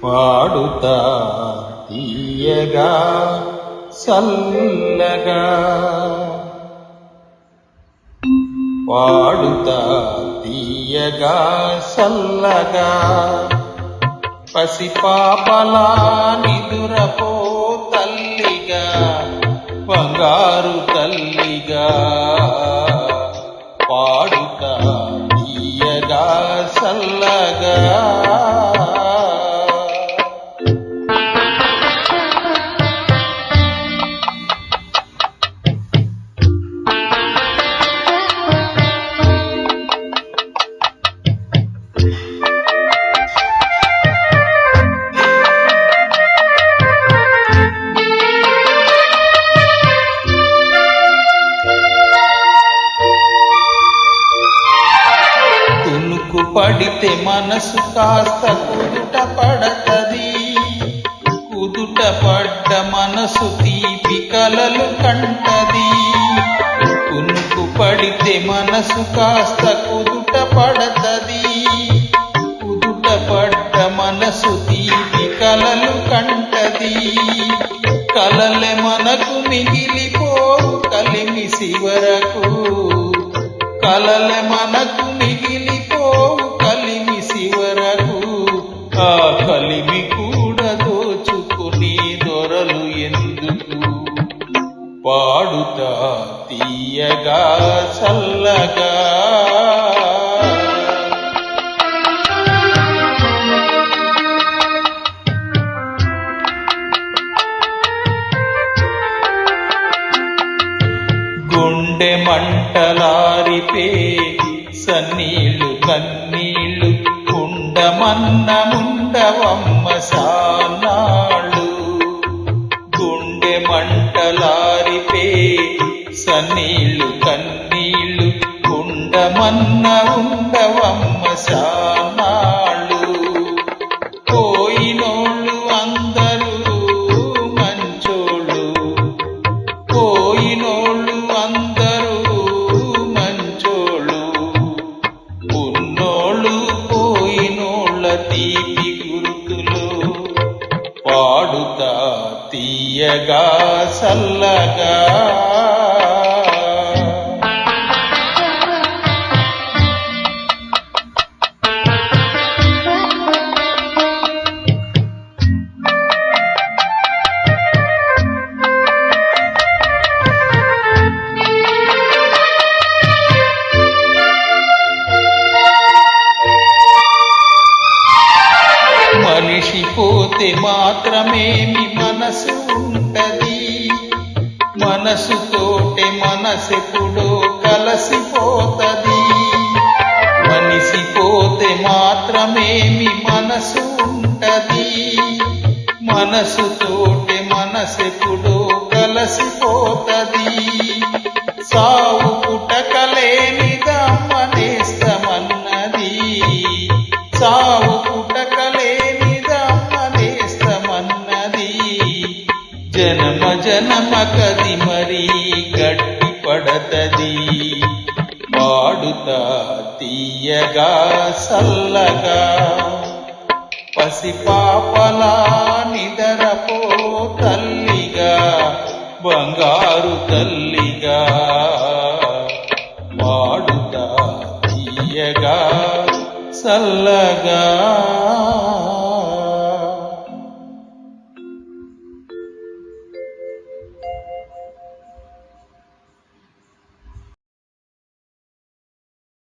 పాడుతా తీయగా సల్లగా, పాడుతా తీయగా సల్లగా, పసిపాపలా నిదురపో తల్లిగా, బంగారు తల్లిగా, పాడుతా తీయగా సల్లగా. పడితే మనసు కాస్త కుదుట పడతది, కుదుట పడ్డ మనసు తీపి కలలు కంటది. కునుకు పడితే మనసు కాస్త కుదుట పడతది, కుదుట పడ్డ మనసు తీపి కలలు కంటది. కలలే మనకు మిగిలిపోవు కలిమిసి వరకు, కలలే మనకు మిగిలిపోవు కలిమిసి వరకు. ఆ కలిమి కూడా దోచుకుని దొరలు ఎందుకు, పాడుతా తీయగా చల్లగా. గుండె మంటలారిపే సన్నీళ్ళు కన్నీళ్ళు, ఉండమన్న ముండవమ్మ సానాళ్ళు. గుండె మంటలారిపే సన్నీళ్ళు కన్నీళ్ళు, ఉండమన్న ఉండవమ్మ సానాళ్ళు. పోయినోళ్ళు అందరూ మంచోళ్ళు, పోయినోళ్ళు అందరూ మంచోళ్ళు, ఉన్నోళ్ళు పోయినోళ్ళ తీపి గుర్తులు. పాడుతా తీయగా సల్లగా. మనిషి పోతే మాత్రమేమి మనసు ఉంటది, మనసుతోటే మనసెప్పుడో కలసిపోతది. మనిషి పోతే మాత్రమేమి మనసు ఉంటది, మనసుతోటే మనసెప్పుడో కలసిపోతది. సావు పుటకలేనిదా మనేస్తమన్నది, సావు జనమ జనమ కది మరీ గట్టి పడతది. పాడుతా తీయగా సల్లగా, పసిపాపలా నిదరపో తల్లిగా, బంగారు తల్లిగా, పాడుతా తీయగా సల్లగా.